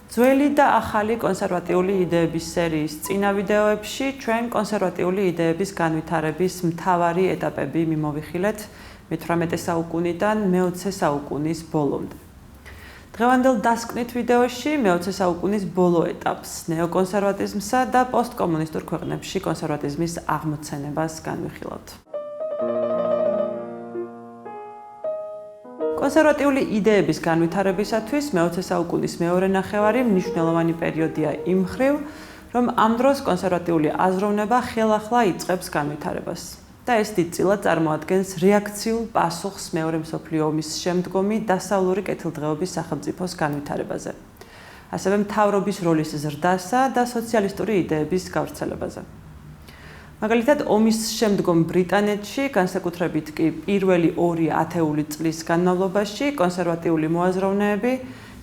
ძველი და ახალი კონსერვატიული იდეების სერიის წინა ვიდეოებში ჩვენ კონსერვატიული იდეების განვითარების მთავარი ეტაპები მიმოვიხილეთ მე-18 საუკუნიდან მე-20 საუკუნის ბოლომდე. დღევანდელ დასკვნით ვიდეოში მე-20 საუკუნის ბოლო ეტაპს, ნეოკონსერვატიზმსა და პოსტკომუნისტურ ქვეყნებში კონსერვატიზმის აღმოცენებას განვიხილავთ. კონსერვატიული იდეების განვითარებისათვის მე-20 საუკუნის მეორე ნახევარი მნიშვნელოვანი პერიოდია იმ მხრივ, რომ ამ დროს კონსერვატიული აზროვნება ხელახლა იწყებს განვითარებას. და ეს დიდწილად წარმოადგენს რეაქციულ პასუხს მეორე მსოფლიო ომის შემდგომი დასავლური კეთილდღეობის სახელმწიფოს განვითარებაზე. ასევე მთავრობის როლის ზრდასა და სოციალისტური იდეების გავრცელებაზე. მაგალითად, ომის შემდგომ ბრიტანეთში, განსაკუთრებით კი პირველი 2 ათეული წლის განმავლობაში, კონსერვატიული მოაზროვნეები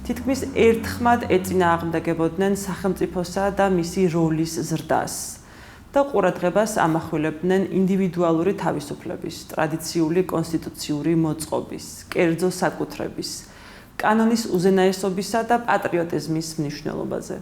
თითქმის ერთხმად ეწინააღმდეგებოდნენ სახელმწიფოსა და მისი როლის ზრდას და ყურადღებას ამახვილებდნენ ინდივიდუალური თავისუფლების, ტრადიციული კონსტიტუციური მოწყობის, კერძო საკუთრების, კანონის უზენაესობისა და პატრიოტიზმის მნიშვნელობაზე.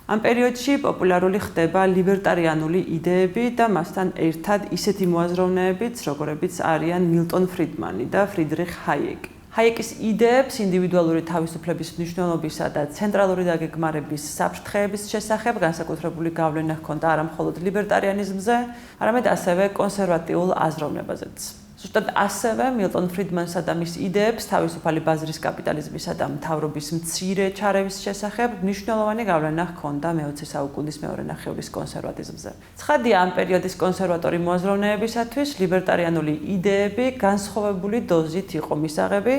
ამ პერიოდში პოპულარული ხდება ლიბერტარიანული იდეები და მასთან ერთად ისეთი მოაზროვნეებიც, როგორებიც არიან მილტონ ფრიდმანი და ფრიდრიხ ჰაიეკი. ჰაიეკის იდეებს ინდივიდუალური თავისუფლების მნიშვნელობისა და ცენტრალური დაგეგმარების საფრთხეების შესახებ განსაკუთრებული გავლენა ჰქონდა არა მხოლოდ ლიბერტარიანიზმზე, არამედ ასევე კონსერვატიულ აზროვნებაზეც. ზუსტად ასევე მილტონ ფრიდმანსა და მის იდეებს თავისუფალი ბაზრის კაპიტალიზმისა და მთავრობის მცირე ჩარევის შესახებ მნიშვნელოვანი გავლენა ჰქონდა მე-20 საუკუნის მეორე ნახევრის კონსერვატიზმზე. ცხადია, ამ პერიოდის კონსერვატორი მოაზროვნეებისათვის ლიბერტარიანული იდეები განსხვავებული დოზით იყო მისაღები,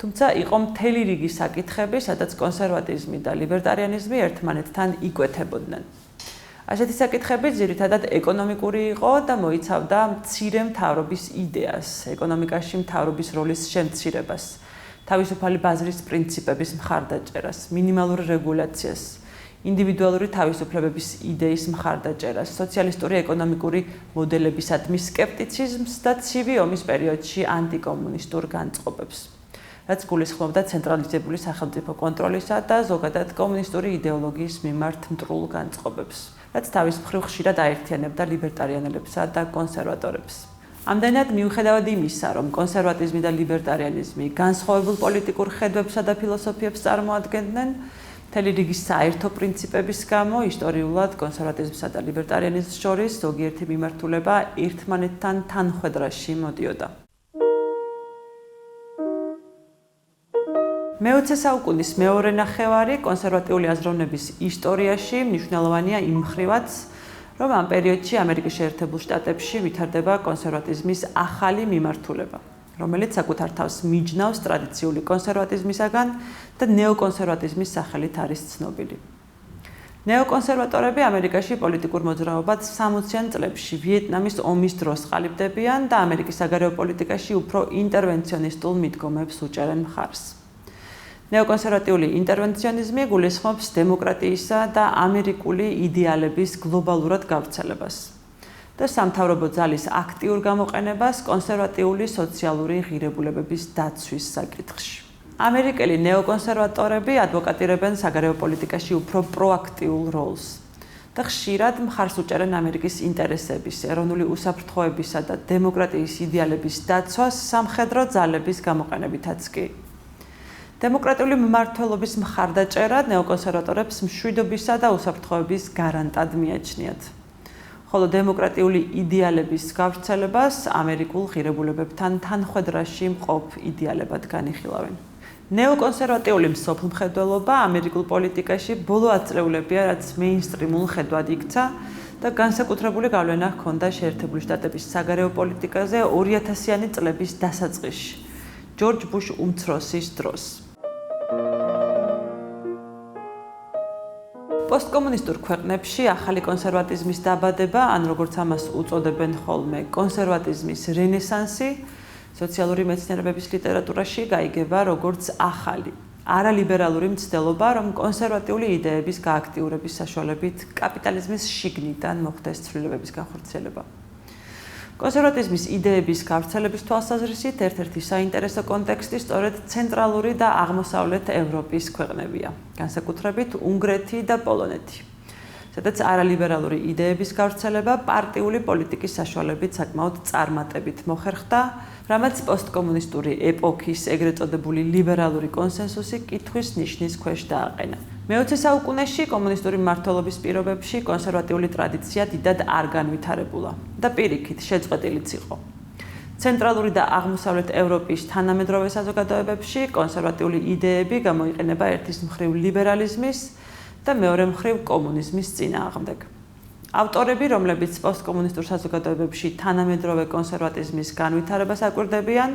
თუმცა იყო მთელი რიგი საკითხები, სადაც კონსერვატიზმი და ლიბერტარიანიზმი ერთმანეთთან იკვეთებოდნენ. ასეთი საკითხები ძირითადად ეკონომიკური იყო და მოიცავდა მცირე მთავრობის იდეას, ეკონომიკაში მთავრობის როლის შემცირებას, თავისუფალი ბაზრის პრინციპების მხარდაჭერას, მინიმალურ რეგულაციას, ინდივიდუალური თავისუფლებების იდეის მხარდაჭერას, სოციალისტური ეკონომიკური მოდელებისადმი სკეპტიციზმს და ცივი ომის პერიოდში ანტიკომუნისტურ განწყობებს, რაც გულისხმობდა ცენტრალიზებული სახელმწიფო კონტროლისა და ზოგადად კომუნისტური იდეოლოგიის მიმართ მტრულ განწყობებს, რაც თავის მხრივ ხშირად აერთიანებდა ლიბერტარიანელებსა და კონსერვატორებს. ამდენად, მიუხედავად იმისა, რომ კონსერვატიზმი და ლიბერტარიანიზმი განსხვავებულ პოლიტიკურ ხედვებსა და ფილოსოფიებს წარმოადგენდნენ, მთელი რიგი საერთო პრინციპების გამო ისტორიულად კონსერვატიზმსა და ლიბერტარიანიზმს შორის ზოგიერთი მიმართულება ერთმანეთთან თანხვედრაში მოდიოდა. მე-20 საუკუნის მეორე ნახევარი კონსერვატიული აზროვნების ისტორიაში მნიშვნელოვანია იმ მხრივაც, რომ ამ პერიოდში ამერიკის შეერთებულ შტატებში ვითარდება კონსერვატიზმის ახალი მიმართულება, რომელიც საკუთარ თავს მიჯნავს ტრადიციული კონსერვატიზმისაგან და ნეოკონსერვატიზმის სახელით არის ცნობილი. ნეოკონსერვატორები ამერიკაში პოლიტიკურ მოძრაობას 60-იან წლებში ვიეტნამის ომის დროს ყალიბდებიან და ამერიკის საგარეო პოლიტიკაში უფრო ინტერვენციონისტულ მიდგომებს უჭერენ მხარს. ნეოკონსერვატიული ინტერვენციონიზმი გულისხმობს დემოკრატიისა და ამერიკული იდეალების გლობალურად გავრცელებას და სამთავრობო ძალის აქტიურ გამოყენებას კონსერვატიული სოციალური ღირებულებების დაცვის საკითხში. ამერიკელი ნეოკონსერვატორები ადვოკატირებენ საგარეო პოლიტიკაში უფრო პროაქტიულ როლს და ხშირად მხარს უჭერენ ამერიკის ინტერესების, ეროვნული უსაფრთხოებისა და დემოკრატიის იდეალების დაცვას სამხედრო ძალების გამოყენებითაც კი. დემოკრატიული მმართველობის მხარდაჭერა ნეოკონსერვატორებს მშვიდობისა და უსაფრთხოების გარანტად მიაჩნიათ, ხოლო დემოკრატიული იდეალების გავრცელებას ამერიკულ ღირებულებებთან თანხვედრაში მყოფ იდეალებად განიხილავენ. ნეოკონსერვატიული მსოფლმხედველობა ამერიკულ პოლიტიკაში ბოლო ათწლეულებია, რაც მეინსტრიმულ ხედვად იქცა და განსაკუთრებული გავლენა ჰქონდა შეერთებული შტატების საგარეო პოლიტიკაზე 2000-იანი წლების დასაწყისში, ჯორჯ ბუშ უმცროსის დროს. პოსტკომუნისტურ ქვეყნებში ახალი კონსერვატიზმის დაბადება, ან როგორც ამას უწოდებენ ხოლმე, კონსერვატიზმის რენესანსი, სოციალური მეცნიერებების ლიტერატურაში გაიგება როგორც ახალი, არალიბერალური მცდელობა, რომ კონსერვატიული იდეების გააქტიურების საშუალებით კაპიტალიზმის შიგნიდან მოხდეს ცვლილებების განხორციელება. კონსერვატიზმის იდეების გავრცელების თვალსაზრისით ერთ-ერთი საინტერესო კონტექსტი სწორედ ცენტრალური და აღმოსავლეთ ევროპის ქვეყნებია, განსაკუთრებით უნგრეთი და პოლონეთი, სადაც არალიბერალური იდეების გავრცელება პარტიული პოლიტიკის საშუალებით საკმაოდ წარმატებით მოხერხდა, რამაც პოსტკომუნისტური ეპოქის ეგრეთ წოდებული ლიბერალური კონსენსუსი კითხვის ნიშნის ქვეშ დააყენა. მე-20 საუკუნეში კომუნისტური მმართველობის პირობებში კონსერვატიული ტრადიცია დიდად არ განვითარებულა და პირიქით შეწყვეტილიც იყო. ცენტრალური და აღმოსავლეთ ევროპის თანამედროვე საზოგადოებებში კონსერვატიული იდეები გამოიყენება ერთის მხრივ ლიბერალიზმის და მეორე მხრივ კომუნიზმის წინააღმდეგ. ავტორები, რომლებიც პოსტკომუნისტურ საზოგადოებებში თანამედროვე კონსერვატიზმის განვითარებას აკვირდებიან,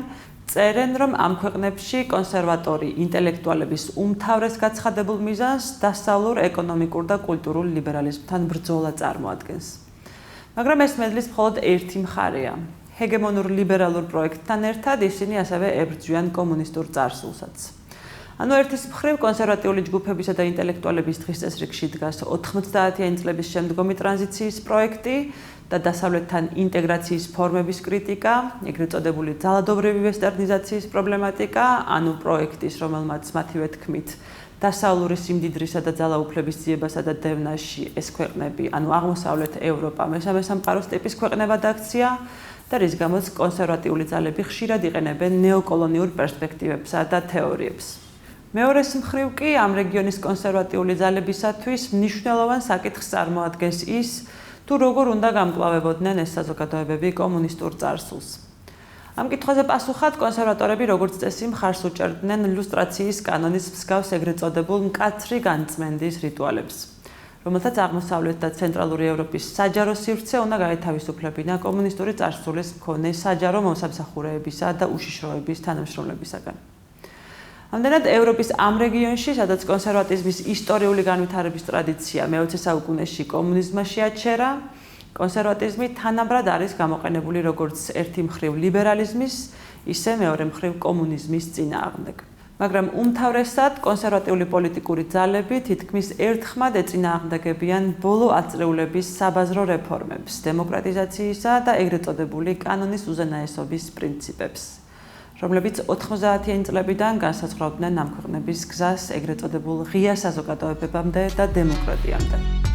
წერენ, რომ ამ ქვეყნებში კონსერვატორი ინტელექტუალების უმთავრეს გაცხადებულ მიზანს დასავლურ ეკონომიკურ და კულტურულ ლიბერალიზმთან ბრძოლა წარმოადგენს. მაგრამ ეს მედლის მხოლოდ ერთი მხარეა. ჰეგემონურ ლიბერალურ პროექტთან ერთად ისინი ასევე ებრძვიან კომუნისტურ წარსულსაც. ანუ ერთის მხრივ კონსერვატიული ჯგუფებისა და ინტელექტუალების დღის წესრიგში დგას 90-იანი წლების შემდგომი ტრანზიციის პროექტი და დასავლეთთან ინტეგრაციის ფორმების კრიტიკა, ეგრეთ წოდებული ძალადობრივი ვესტერნიზაციის პრობლემატიკა, ანუ პროექტის, რომელმაც მათივე თქმით, დასავლური სიმდიდრისა და ძალაუფლების ძიებასა და დევნაში ეს ქვეყნები, ანუ აღმოსავლეთ ევროპა, მესამე სამყაროს ტიპის ქვეყნებად აქცია და რის გამოც კონსერვატიული ძალები ხშირად იყენებენ ნეოკოლონიურ პერსპექტივებსა და თეორიებს. მეორეს მხრივ კი ამ რეგიონის კონსერვატიული ძალებისათვის მნიშვნელოვან საკითხს წარმოადგენს ის, თუ როგორ უნდა გამკლავებოდნენ ეს საზოგადოებები კომუნისტურ წარსულს. ამ კითხვაზე პასუხად კონსერვატორები როგორც წესი მხარს უჭერდნენ ლუსტრაციის კანონის მსგავს ეგრეთ წოდებულ მკაცრი განწმენდის რიტუალებს, რომელთაც აღმოსავლეთ და ცენტრალური ევროპის საჯარო სივრცე უნდა გაეთავისუფლებინა კომუნისტური წარსულის მქონე საჯარო მომსახურეებისა და უშიშროების თანამშრომლებისაგან. ამდენად ევროპის ამ რეგიონში, სადაც კონსერვატიზმის ისტორიული განვითარების ტრადიცია მე-20 საუკუნეში კომუნიზმმა შეაჩერა, კონსერვატიზმი თანაბრად არის გამოყენებული როგორც ერთი მხრივ ლიბერალიზმის, ისე მეორე მხრივ კომუნიზმის წინააღმდეგ. მაგრამ უმთავრესად კონსერვატიული პოლიტიკური ძალები თითქმის ერთხმად ეწინააღმდეგებიან ბოლო ათწლეულების საბაზრო რეფორმებს, დემოკრატიზაციისა და ეგრეთ წოდებული კანონის უზენაესობის პრინციპებს, რომლებიც 90-იანი წლებიდან განსაზღვრავდნენ ამ ქვეყნების გზას ეგრეთ წოდებულ ღია საზოგადოებებამდე და დემოკრატიამდე.